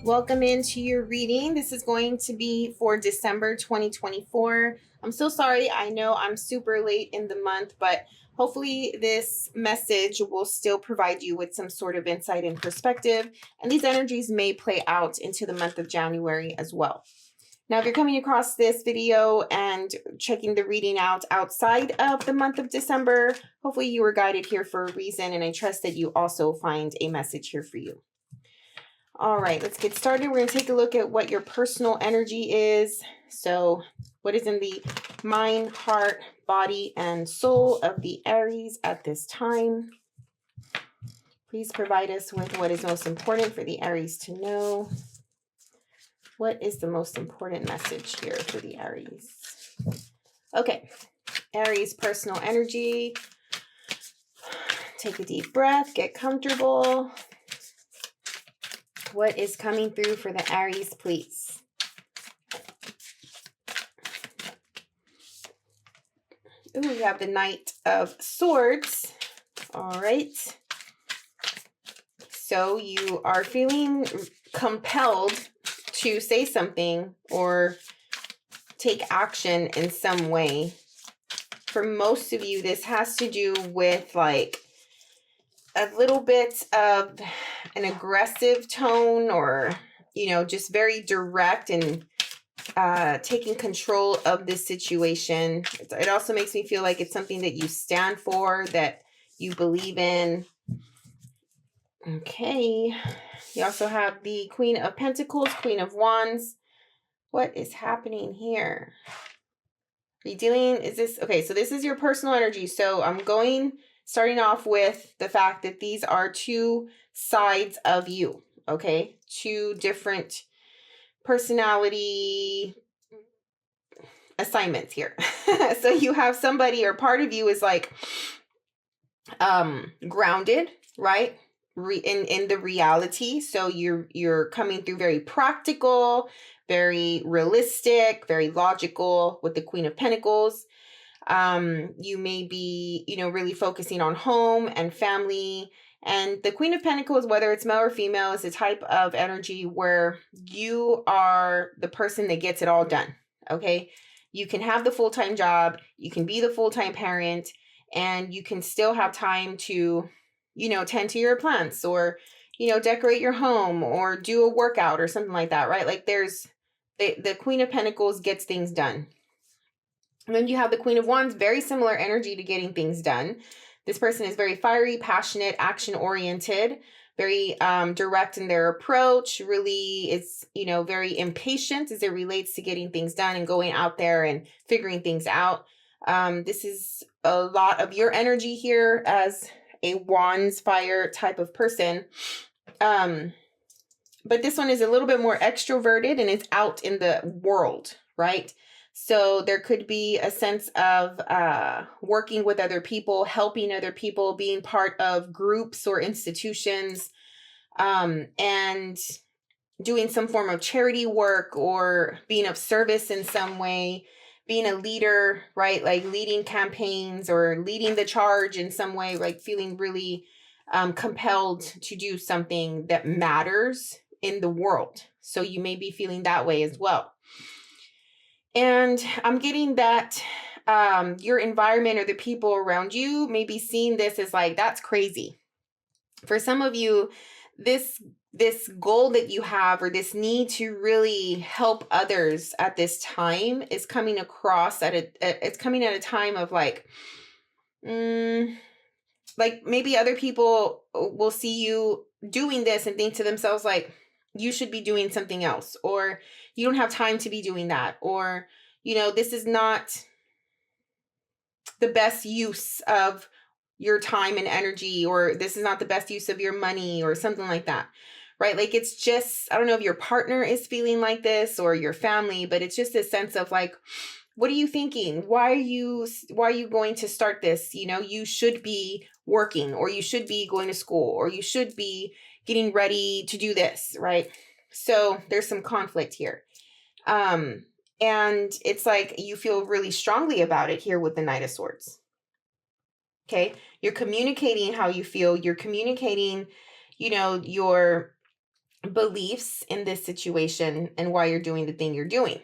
Welcome into your reading. This is going to be for December 2024. I'm so sorry. I know I'm super late in the month, but hopefully this message will still provide you with some sort of insight and perspective. And these energies may play out into the month of January as well. Now, if you're coming across this video and checking the reading out outside of the month of December, hopefully you were guided here for a reason, and I trust that you also find a message here for you. All right, let's get started. We're going to take a look at what your personal energy is. So what is in the mind, heart, body, and soul of the Aries at this time? Please provide us with what is most important for the Aries to know. What is the most important message here for the Aries? Okay, Aries personal energy. Take a deep breath, get comfortable. What is coming through for the Aries, please? Ooh, we have the Knight of Swords. All right. So you are feeling compelled to say something or take action in some way. For most of you, this has to do with like a little bit of an aggressive tone, or, you know, just very direct and taking control of this situation. It also makes me feel like it's something that you stand for, that you believe in. Okay. You also have the Queen of Pentacles, Queen of Wands. What is happening here? Are you dealing, is this, okay, so this is your personal energy. So I'm starting off with the fact that these are two sides of you, okay? Two different personality assignments here. So you have somebody, or part of you is like grounded, right? In the reality. So you're coming through very practical, very realistic, very logical with the Queen of Pentacles. You may be, you know, really focusing on home and family. And the Queen of Pentacles, whether it's male or female, is a type of energy where you are the person that gets it all done. Okay. You can have the full-time job, you can be the full-time parent, and you can still have time to, you know, tend to your plants, or, you know, decorate your home, or do a workout or something like that, right? Like there's the Queen of Pentacles gets things done. And then you have the Queen of Wands, very similar energy to getting things done. This person is very fiery, passionate, action-oriented, very direct in their approach, really is, you know, very impatient as it relates to getting things done and going out there and figuring things out. This is a lot of your energy here as a Wands fire type of person. But this one is a little bit more extroverted and it's out in the world, right? So there could be a sense of working with other people, helping other people, being part of groups or institutions, and doing some form of charity work or being of service in some way, being a leader, right? Like leading campaigns or leading the charge in some way, like feeling really compelled to do something that matters in the world. So you may be feeling that way as well. And I'm getting that your environment or the people around you may be seeing this as like, that's crazy. For some of you, this goal that you have, or this need to really help others at this time, is coming across it's coming at a time of like maybe other people will see you doing this and think to themselves like, you should be doing something else, or you don't have time to be doing that, or, you know, this is not the best use of your time and energy, or this is not the best use of your money, or something like that, right? Like it's just, I don't know if your partner is feeling like this or your family, but it's just a sense of like, what are you thinking? Why are you going to start this? You know, you should be working, or you should be going to school, or you should be getting ready to do this, right? So there's some conflict here. And it's like you feel really strongly about it here with the Knight of Swords. Okay. You're communicating how you feel. You're communicating, you know, your beliefs in this situation and why you're doing the thing you're doing.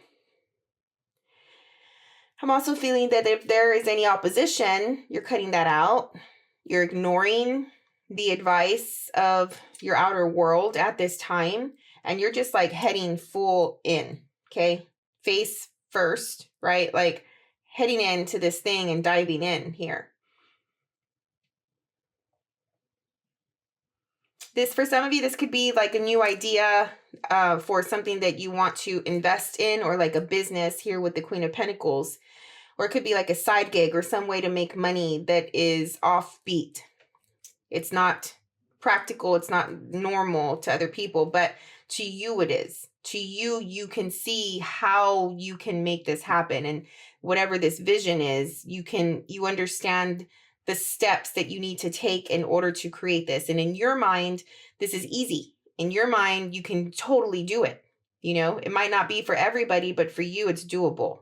I'm also feeling that if there is any opposition, you're cutting that out. You're ignoring the advice of your outer world at this time, and you're just like heading full in, okay? Face first, right? Like heading into this thing and diving in here. This, for some of you, this could be like a new idea for something that you want to invest in, or like a business here with the Queen of Pentacles. Or it could be like a side gig or some way to make money that is offbeat. It's not practical. It's not normal to other people, but to you it is. To you, you can see how you can make this happen. And whatever this vision is, you understand the steps that you need to take in order to create this. And in your mind, this is easy. In your mind, you can totally do it. You know, it might not be for everybody, but for you, it's doable.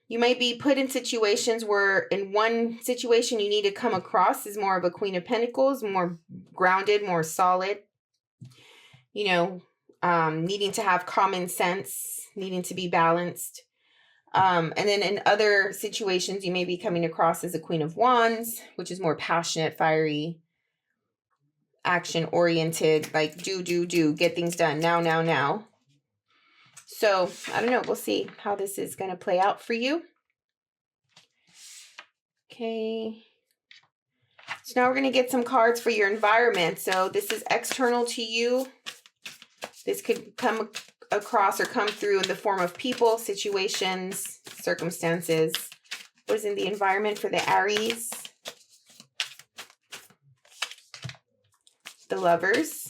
You might be put in situations where in one situation you need to come across as more of a Queen of Pentacles, more grounded, more solid, you know, needing to have common sense, needing to be balanced. And then in other situations, you may be coming across as a Queen of Wands, which is more passionate, fiery, action-oriented, like do, get things done now. So, I don't know. We'll see how this is going to play out for you. Okay. So now we're going to get some cards for your environment. So this is external to you. This could come across or come through in the form of people, situations, circumstances. What is in the environment for the Aries? The Lovers.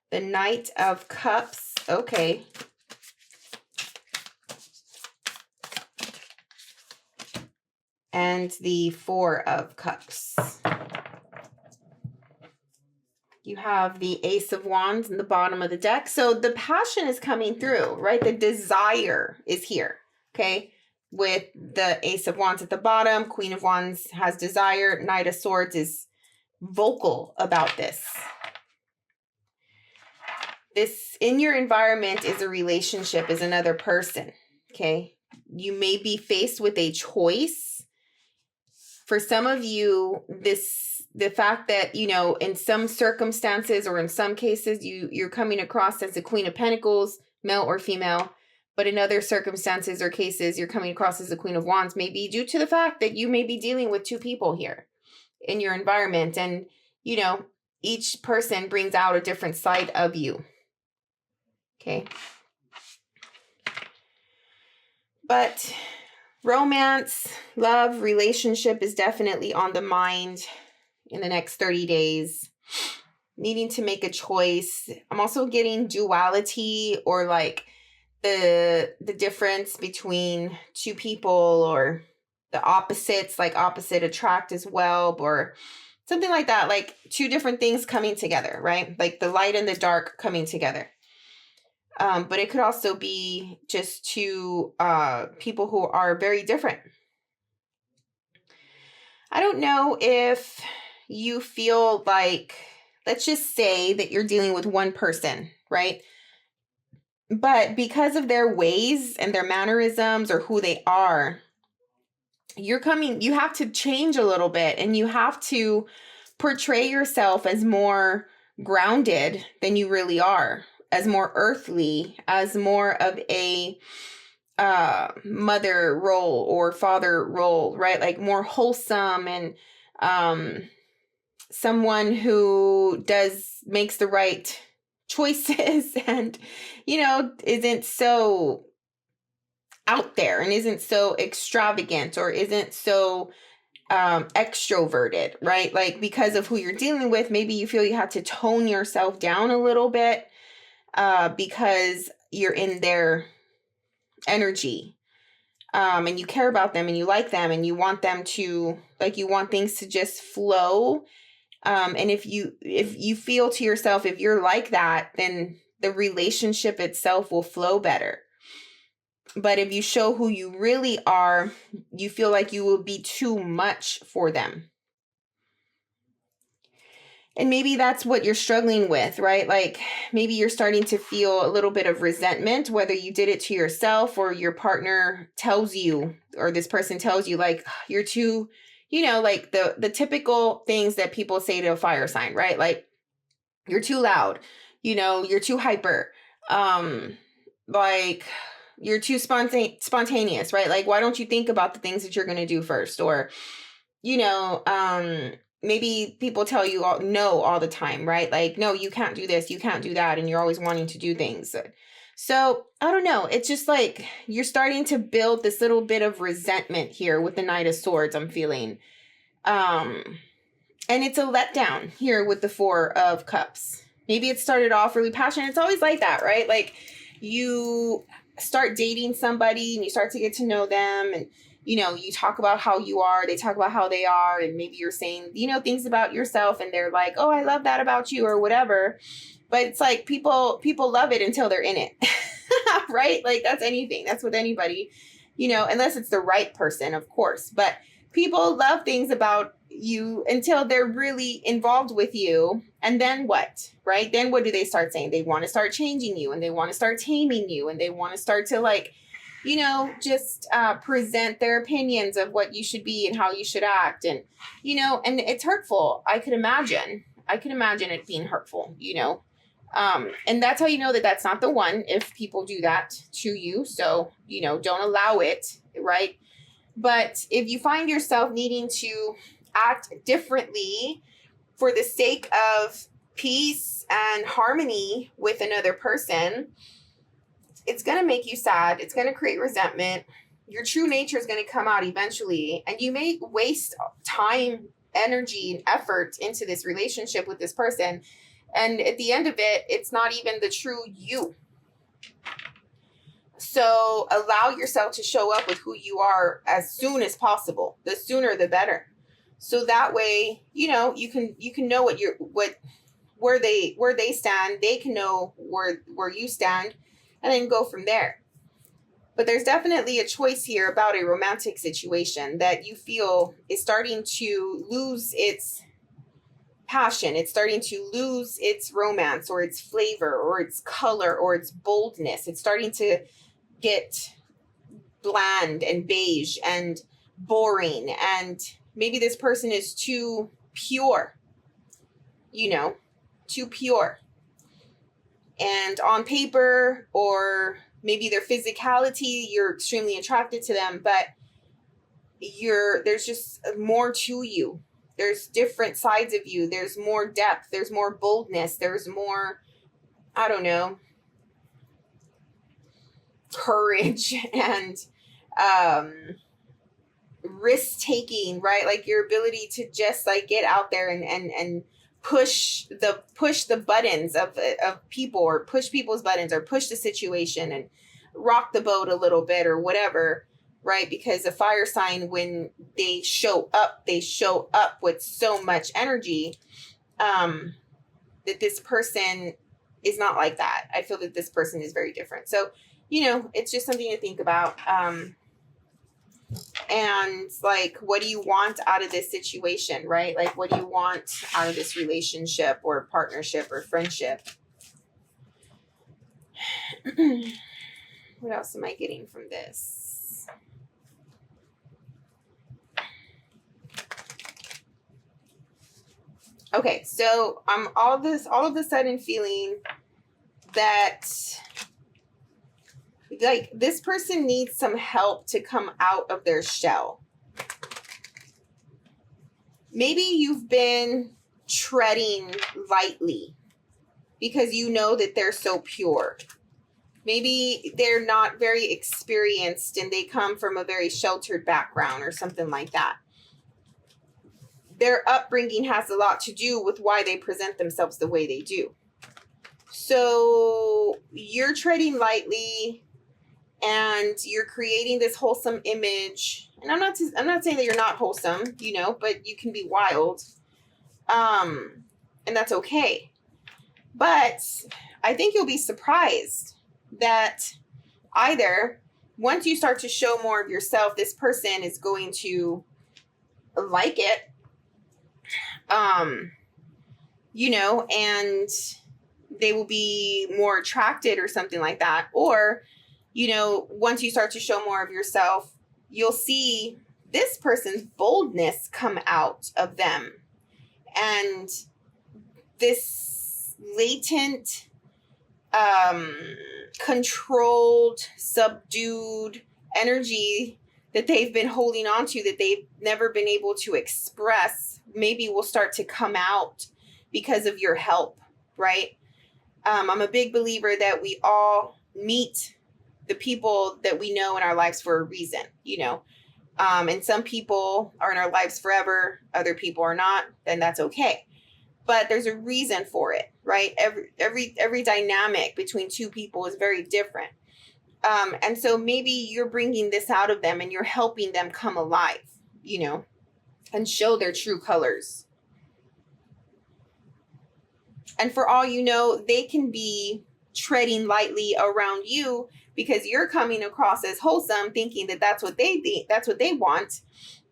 The Knight of Cups. Okay. And the Four of Cups. You have the Ace of Wands in the bottom of the deck. So the passion is coming through, right? The desire is here, okay? With the Ace of Wands at the bottom, Queen of Wands has desire, Knight of Swords is vocal about this. This in your environment is a relationship, is another person, okay? You may be faced with a choice. For some of you, the fact that, you know, in some circumstances or in some cases, you're coming across as a Queen of Pentacles, male or female, but in other circumstances or cases, you're coming across as a Queen of Wands, may be due to the fact that you may be dealing with two people here in your environment. And, you know, each person brings out a different side of you. Okay. But romance, love, relationship is definitely on the mind in the next 30 days. Needing to make a choice. I'm also getting duality, or like the difference between two people, or the opposites, like opposite attract as well, or something like that. Like two different things coming together, right? Like the light and the dark coming together. But it could also be just two people who are very different. I don't know if you feel like, let's just say that you're dealing with one person, right? But because of their ways and their mannerisms or who they are, you have to change a little bit, and you have to portray yourself as more grounded than you really are, as more earthly, as more of a mother role or father role, right? Like more wholesome, and someone who makes the right choices and, you know, isn't so out there and isn't so extravagant or isn't so extroverted, right? Like because of who you're dealing with, maybe you feel you have to tone yourself down a little bit because you're in their energy. And you care about them and you like them and you want them to, like, you want things to just flow. And if you feel to yourself, if you're like that, then the relationship itself will flow better. But if you show who you really are, you feel like you will be too much for them. And maybe that's what you're struggling with, right? Like maybe you're starting to feel a little bit of resentment, whether you did it to yourself or your partner tells you, or this person tells you, like, you're too, like the typical things that people say to a fire sign, right? Like, you're too loud, you're too hyper, like you're too spontaneous, right? Like, why don't you think about the things that you're going to do first? Or, maybe people tell you no all the time, right? Like, no, you can't do this, you can't do that. And you're always wanting to do things. So I don't know. It's just like you're starting to build this little bit of resentment here with the Knight of Swords, I'm feeling. And it's a letdown here with the Four of Cups. Maybe it started off really passionate. It's always like that, right? Like you start dating somebody and you start to get to know them, and you talk about how you are, they talk about how they are, and maybe you're saying, things about yourself, and they're like, oh, I love that about you, or whatever. But it's like people love it until they're in it. Right? Like that's anything. That's with anybody, unless it's the right person, of course. But people love things about you until they're really involved with you. And then what? Right? Then what do they start saying? They want to start changing you, and they want to start taming you, and they want to start to like, just present their opinions of what you should be and how you should act. And, and it's hurtful. I could imagine it being hurtful, and that's how you know that that's not the one, if people do that to you. So, don't allow it, right? But if you find yourself needing to act differently for the sake of peace and harmony with another person, it's going to make you sad. It's going to create resentment. Your true nature is going to come out eventually, and you may waste time, energy, and effort into this relationship with this person. And at the end of it, it's not even the true you. So allow yourself to show up with who you are as soon as possible. The sooner, the better. So that way, you can know where they stand. They can know where you stand, and then go from there. But there's definitely a choice here about a romantic situation that you feel is starting to lose its passion. It's starting to lose its romance, or its flavor, or its color, or its boldness. It's starting to get bland and beige and boring. And maybe this person is too pure, too pure. And on paper, or maybe their physicality, you're extremely attracted to them, but there's just more to you. There's different sides of you. There's more depth. There's more boldness. There's more, I don't know, courage and risk taking, right? Like your ability to just like get out there and push the buttons of people, or push people's buttons, or push the situation and rock the boat a little bit, or whatever, right? Because a fire sign, when they show up with so much energy, that this person is not like that. I feel that this person is very different. So, it's just something to think about. And like, what do you want out of this situation, right? Like, what do you want out of this relationship, or partnership, or friendship? What else am I getting from this? Okay, so I'm all of a sudden feeling that like this person needs some help to come out of their shell. Maybe you've been treading lightly because you know that they're so pure. Maybe they're not very experienced and they come from a very sheltered background or something like that. Their upbringing has a lot to do with why they present themselves the way they do. So you're treading lightly and you're creating this wholesome image. And I'm not saying that you're not wholesome, but you can be wild. And that's okay. But I think you'll be surprised that either once you start to show more of yourself, this person is going to like it. You know, and they will be more attracted or something like that. Or, you know, once you start to show more of yourself, you'll see this person's boldness come out of them. And this latent, controlled, subdued energy that they've been holding on to, that they've never been able to express, maybe will start to come out because of your help, right? I'm a big believer that we all meet the people that we know in our lives for a reason, you know. And some people are in our lives forever, other people are not, and that's okay. But there's a reason for it, right? Every dynamic between two people is very different. And so maybe you're bringing this out of them and you're helping them come alive, you know, and show their true colors. And for all you know, they can be treading lightly around you because you're coming across as wholesome, thinking that that's what they think, that's what they want,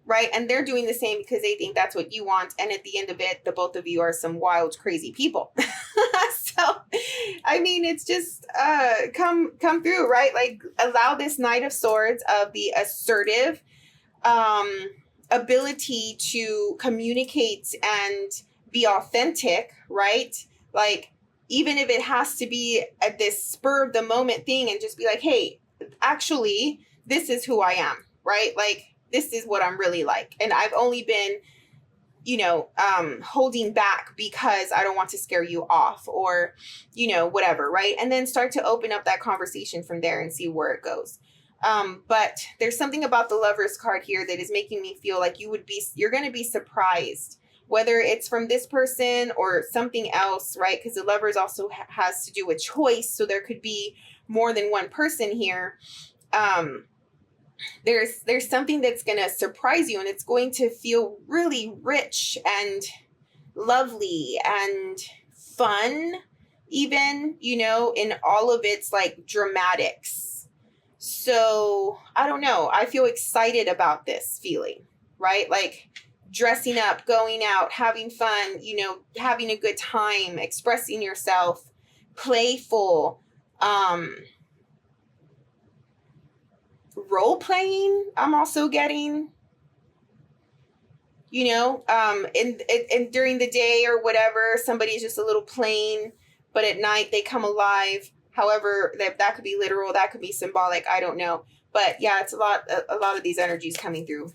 right? And they're doing the same because they think that's what you want. And at the end of it, the both of you are some wild, crazy people. So, I mean, it's just come through, right? Like, allow this Knight of Swords of the assertive ability to communicate and be authentic, right? Like, even if it has to be at this spur of the moment thing and just be like, hey, actually, this is who I am, right? Like, this is what I'm really like. And I've only been, you know, holding back because I don't want to scare you off or, you know, whatever, right? And then start to open up that conversation from there and see where it goes. But there's something about the Lovers card here that is making me feel like you're going to be surprised, whether it's from this person or something else, right? Because the Lovers also has to do with choice. So there could be more than one person here. There's something that's going to surprise you, and it's going to feel really rich and lovely and fun, even, you know, in all of its like dramatics. So I don't know. I feel excited about this feeling, right? Like dressing up, going out, having fun, you know, having a good time, expressing yourself, playful, role playing. I'm also getting, you know, and during the day or whatever, somebody's just a little plain, but at night they come alive. However, that could be literal, that could be symbolic. I don't know, but yeah, it's a lot of these energies coming through.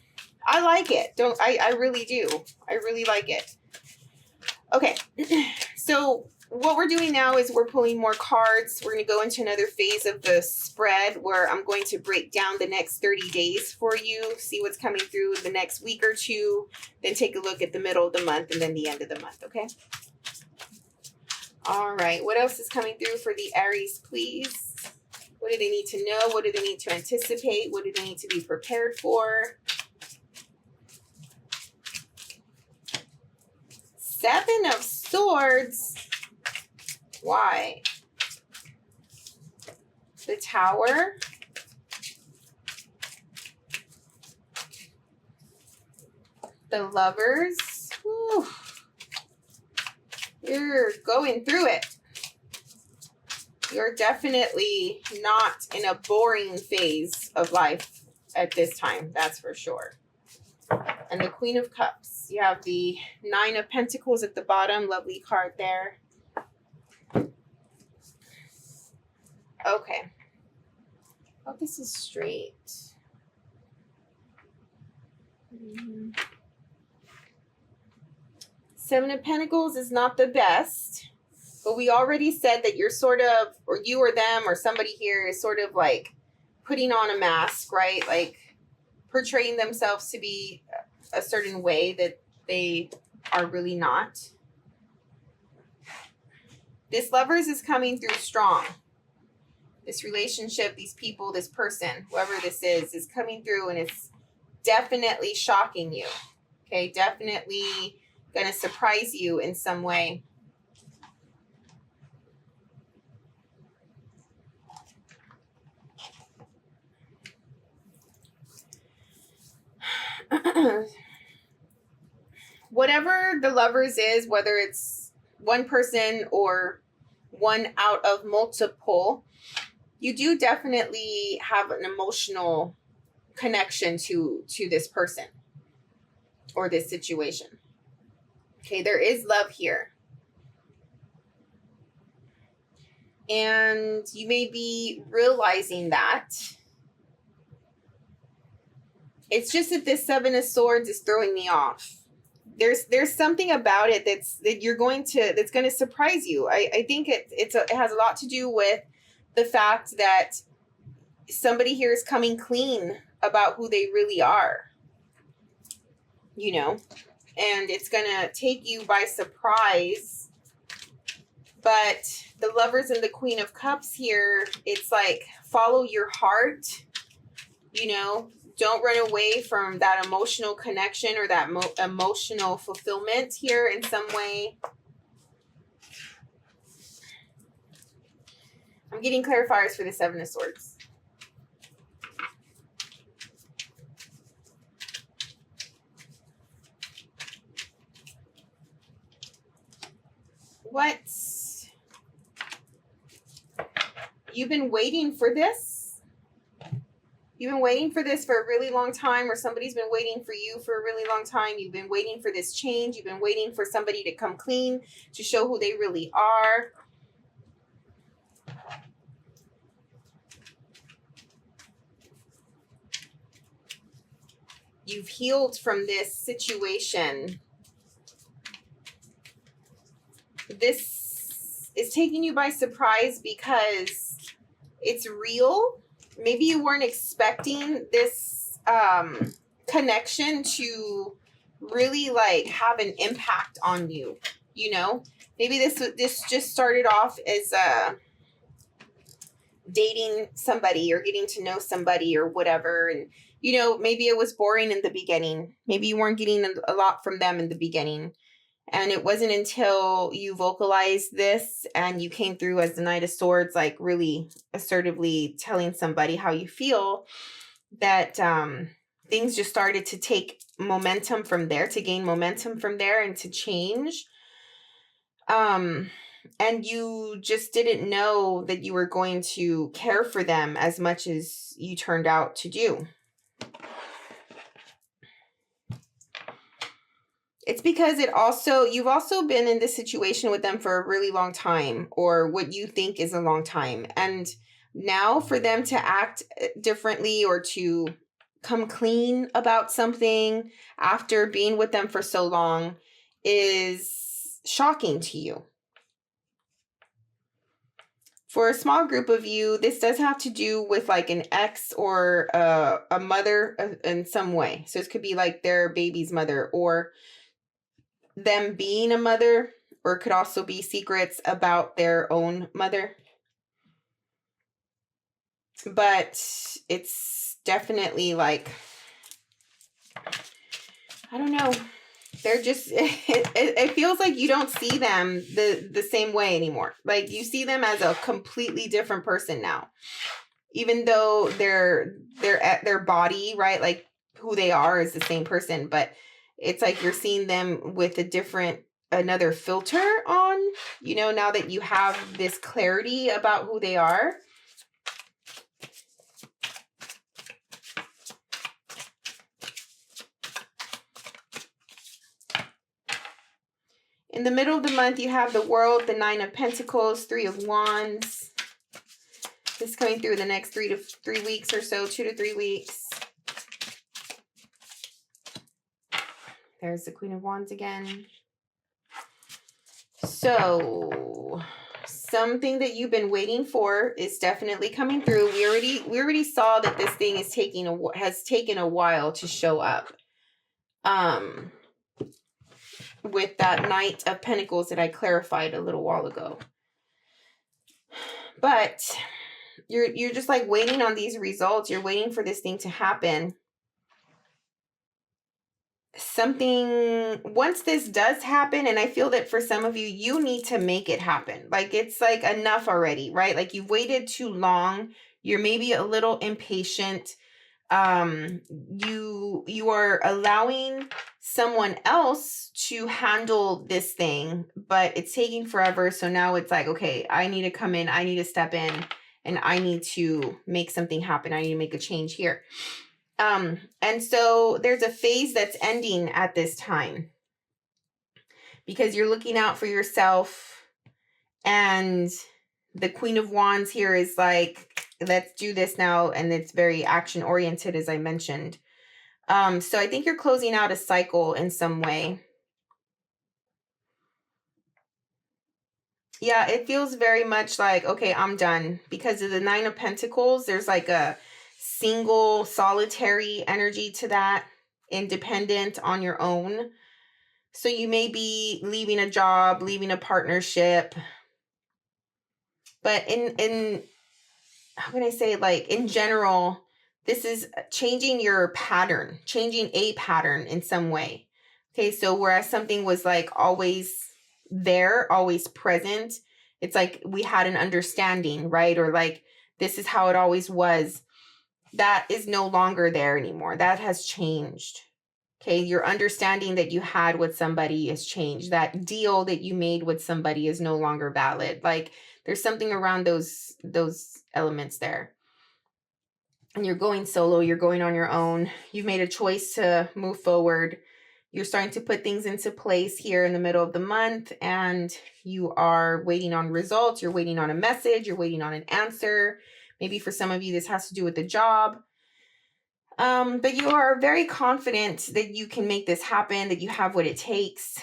I like it. I really do. I really like it. Okay. So what we're doing now is we're pulling more cards. We're going to go into another phase of the spread where I'm going to break down the next 30 days for you, see what's coming through the next week or two, then take a look at the middle of the month and then the end of the month, okay? All right. What else is coming through for the Aries, please? What do they need to know? What do they need to anticipate? What do they need to be prepared for? Seven of Swords. Why? The Tower. The Lovers. Whew. You're going through it. You're definitely not in a boring phase of life at this time. That's for sure. And the Queen of Cups. You have the Nine of Pentacles at the bottom. Lovely card there. Okay. Oh, this is straight. Seven of Pentacles is not the best, but we already said that you're sort of, or you or them or somebody here is sort of like putting on a mask, right? Like portraying themselves to be a certain way that they are really not. This Lovers is coming through strong. This relationship, these people, this person, whoever this is coming through and it's definitely shocking you. Okay, definitely going to surprise you in some way. Whatever the lovers is, whether it's one person or one out of multiple, you do definitely have an emotional connection to this person or this situation. Okay, there is love here. And you may be realizing that. It's just that this Seven of Swords is throwing me off. There's something about it that's going to surprise you. I think it has a lot to do with the fact that somebody here is coming clean about who they really are. You know, and it's going to take you by surprise. But the Lovers and the Queen of Cups here, it's like, follow your heart, you know, don't run away from that emotional connection or that emotional fulfillment here in some way. I'm getting clarifiers for the Seven of Swords. What? You've been waiting for this? You've been waiting for this for a really long time, or somebody's been waiting for you for a really long time. You've been waiting for this change. You've been waiting for somebody to come clean, to show who they really are. You've healed from this situation. This is taking you by surprise because it's real. Maybe you weren't expecting this connection to really like have an impact on you. You know, maybe this just started off as dating somebody or getting to know somebody or whatever, and you know, maybe it was boring in the beginning. Maybe you weren't getting a lot from them in the beginning. And it wasn't until you vocalized this and you came through as the Knight of Swords, like really assertively telling somebody how you feel, that things just started to take momentum from there, to gain momentum from there and to change. And you just didn't know that you were going to care for them as much as you turned out to do. It's because you've also been in this situation with them for a really long time, or what you think is a long time. And now for them to act differently or to come clean about something after being with them for so long is shocking to you. For a small group of you, this does have to do with like an ex or a mother in some way. So this could be like their baby's mother, or them being a mother, or it could also be secrets about their own mother. But it's definitely like, I don't know. They're just, it feels like you don't see them the same way anymore. Like you see them as a completely different person now. Even though their body, right? Like who they are is the same person, but it's like you're seeing them with another filter on, you know, now that you have this clarity about who they are. In the middle of the month, you have the World, the Nine of Pentacles, Three of Wands. This is coming through the next 3 weeks or so, 2 to 3 weeks. There's the Queen of Wands again. So something that you've been waiting for is definitely coming through. We already saw that this thing has taken a while to show up. With that Knight of Pentacles that I clarified a little while ago. But you're just like waiting on these results. You're waiting for this thing to happen. Once this does happen, and I feel that for some of you, you need to make it happen. Like it's like enough already, right? Like you've waited too long. You're maybe a little impatient. You are allowing someone else to handle this thing, but it's taking forever. So now it's like, okay, I need to come in, I need to step in, and I need to make something happen. I need to make a change here. And so there's a phase that's ending at this time because you're looking out for yourself, and the Queen of Wands here is like, let's do this now. And it's very action oriented, as I mentioned. So I think you're closing out a cycle in some way. Yeah, it feels very much like, okay, I'm done. Because of the Nine of Pentacles, there's like a single, solitary energy to that, independent on your own. So you may be leaving a job, leaving a partnership. But in how can I say, like, in general, this is changing your pattern, changing a pattern in some way. Okay, so whereas something was like always there, always present, it's like we had an understanding, right? Or like, this is how it always was. That is no longer there anymore. That has changed. Okay, your understanding that you had with somebody has changed. That deal that you made with somebody is no longer valid. Like, there's something around those elements there. And you're going solo, you're going on your own. You've made a choice to move forward. You're starting to put things into place here in the middle of the month, and you are waiting on results. You're waiting on a message. You're waiting on an answer. Maybe for some of you, this has to do with the job. But you are very confident that you can make this happen, that you have what it takes.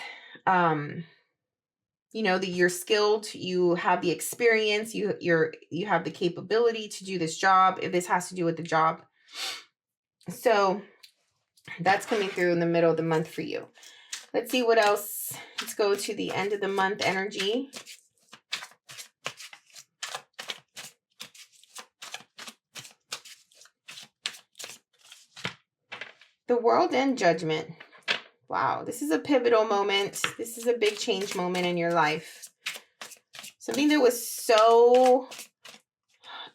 You know, that you're skilled, you have the experience, you have the capability to do this job, if this has to do with the job. So that's coming through in the middle of the month for you. Let's see what else. Let's go to the end of the month energy. The World and Judgment. Wow, this is a pivotal moment. This is a big change moment in your life. Something that was so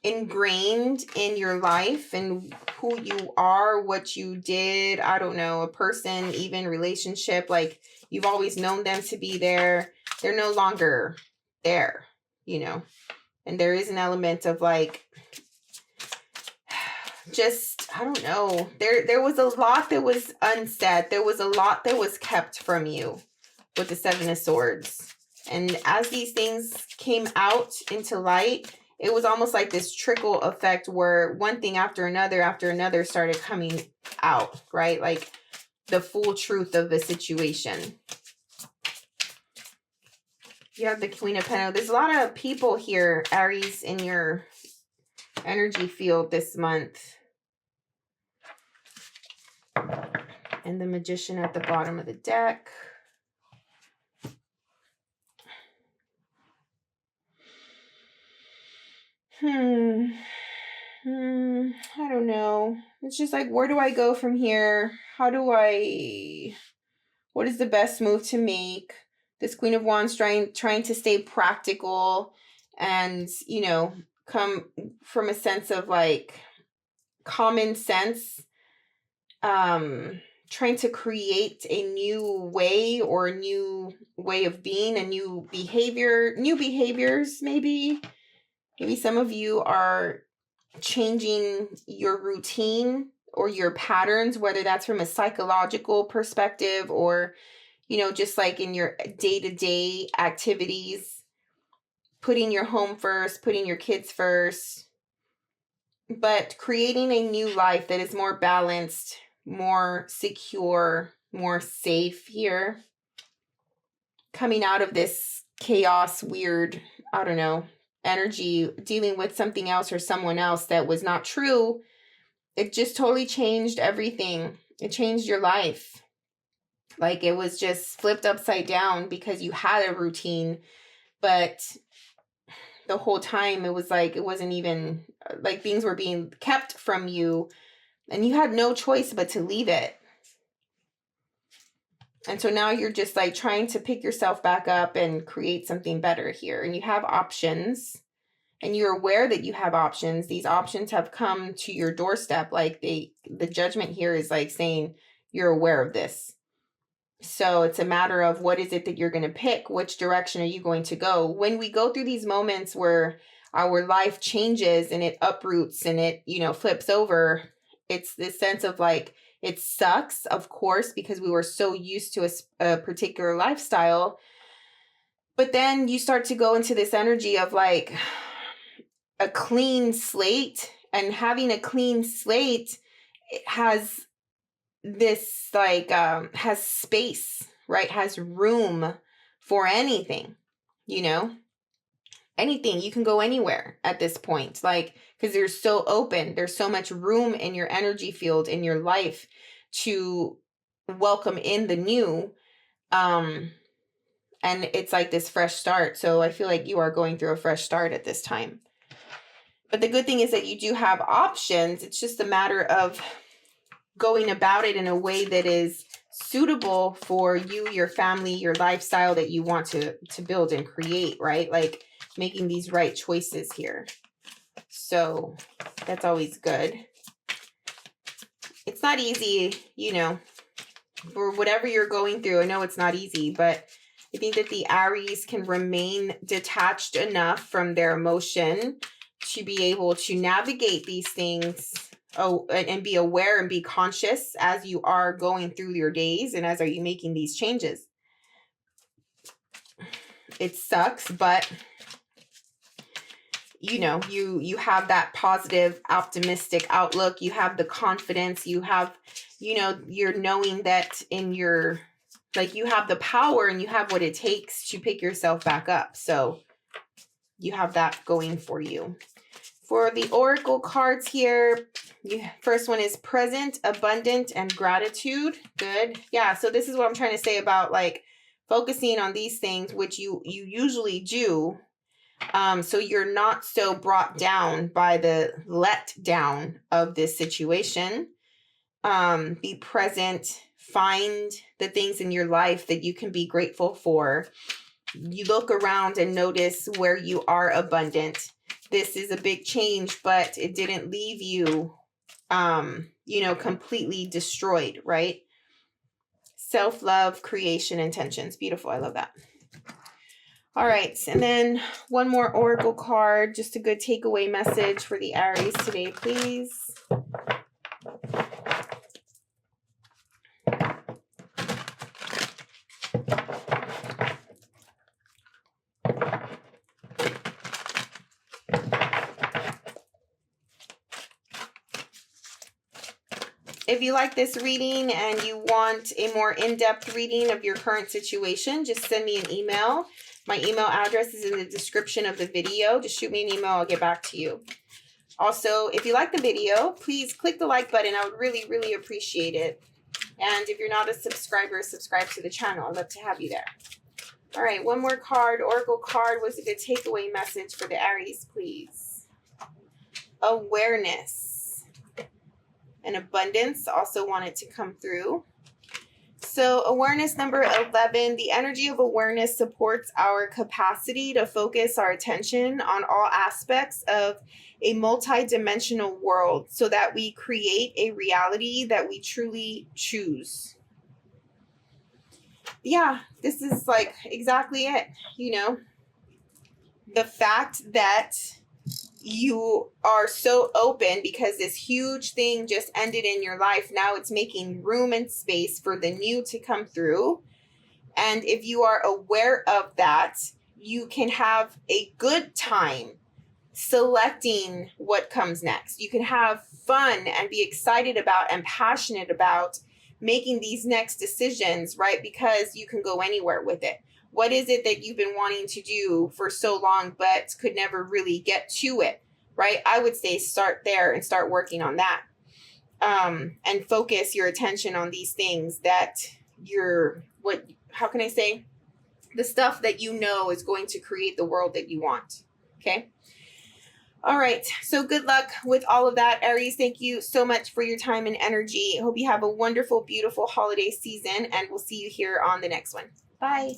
ingrained in your life and who you are, what you did, I don't know, a person, even relationship, like you've always known them to be there. They're no longer there, you know. And there is an element of like, just, I don't know, there was a lot that was unsaid. There was a lot that was kept from you with the Seven of Swords. And as these things came out into light, it was almost like this trickle effect where one thing after another started coming out, right? Like the full truth of the situation. You have the Queen of Pentacles. There's a lot of people here, Aries, in your energy field this month. And the Magician at the bottom of the deck. I don't know. It's just like, where do I go from here? What is the best move to make? This Queen of Wands trying to stay practical and, you know, come from a sense of like common sense. Trying to create a new way or a new way of being, a new behaviors, maybe. Maybe some of you are changing your routine or your patterns, whether that's from a psychological perspective or, you know, just like in your day-to-day activities, putting your home first, putting your kids first, but creating a new life that is more balanced, more secure, more safe here. Coming out of this chaos, weird, I don't know, energy, dealing with something else or someone else that was not true. It just totally changed everything. It changed your life. Like it was just flipped upside down because you had a routine, but the whole time it was like, it wasn't even like things were being kept from you and you had no choice but to leave it. And so now you're just like trying to pick yourself back up and create something better here. And you have options. and you're aware that you have options. These options have come to your doorstep. Like the judgment here is like saying you're aware of this. So it's a matter of what is it that you're going to pick? Which direction are you going to go? When we go through these moments where our life changes and it uproots and it, flips over, it's this sense of like, it sucks, of course, because we were so used to a particular lifestyle. But then you start to go into this energy of like a clean slate, and having a clean slate, it has this like has space, right? Has room for anything, anything. You can go anywhere at this point, like, because you're so open. There's so much room in your energy field, in your life, to welcome in the new. And it's like this fresh start. So I feel like you are going through a fresh start at this time. But the good thing is that you do have options. It's just a matter of going about it in a way that is suitable for you, your family, your lifestyle that you want to build and create, right? Like making these right choices here. So that's always good. It's not easy, for whatever you're going through. I know it's not easy, but I think that the Aries can remain detached enough from their emotion to be able to navigate these things. And be aware and be conscious as you are going through your days and as are you making these changes. It sucks, but you have that positive, optimistic outlook. You have the confidence. You have, you're knowing that in your, like, you have the power and you have what it takes to pick yourself back up. So you have that going for you. For the oracle cards here, first one is present, abundant, and gratitude. Good. Yeah, so this is what I'm trying to say about like focusing on these things, which you usually do. So you're not so brought down by the letdown of this situation. Be present. Find the things in your life that you can be grateful for. You look around and notice where you are abundant. This is a big change, but it didn't leave you, completely destroyed, right? Self-love, creation, intentions. Beautiful. I love that. All right. And then one more oracle card, just a good takeaway message for the Aries today, please. If you like this reading and you want a more in-depth reading of your current situation, just send me an email. My email address is in the description of the video. Just shoot me an email. I'll get back to you. Also, if you like the video, please click the like button. I would really, really appreciate it. And if you're not a subscriber, subscribe to the channel. I'd love to have you there. All right, one more card. Oracle card. What's a good takeaway message for the Aries, please? Awareness. And abundance also wanted to come through. So awareness number 11, the energy of awareness supports our capacity to focus our attention on all aspects of a multi-dimensional world so that we create a reality that we truly choose. Yeah, this is like exactly it. The fact that you are so open because this huge thing just ended in your life. Now it's making room and space for the new to come through. And if you are aware of that, you can have a good time selecting what comes next. You can have fun and be excited about and passionate about making these next decisions, right? Because you can go anywhere with it. What is it that you've been wanting to do for so long, but could never really get to it, right? I would say start there and start working on that. And focus your attention on these things that how can I say? The stuff that is going to create the world that you want. Okay. All right. So good luck with all of that, Aries. Thank you so much for your time and energy. I hope you have a wonderful, beautiful holiday season, and we'll see you here on the next one. Bye.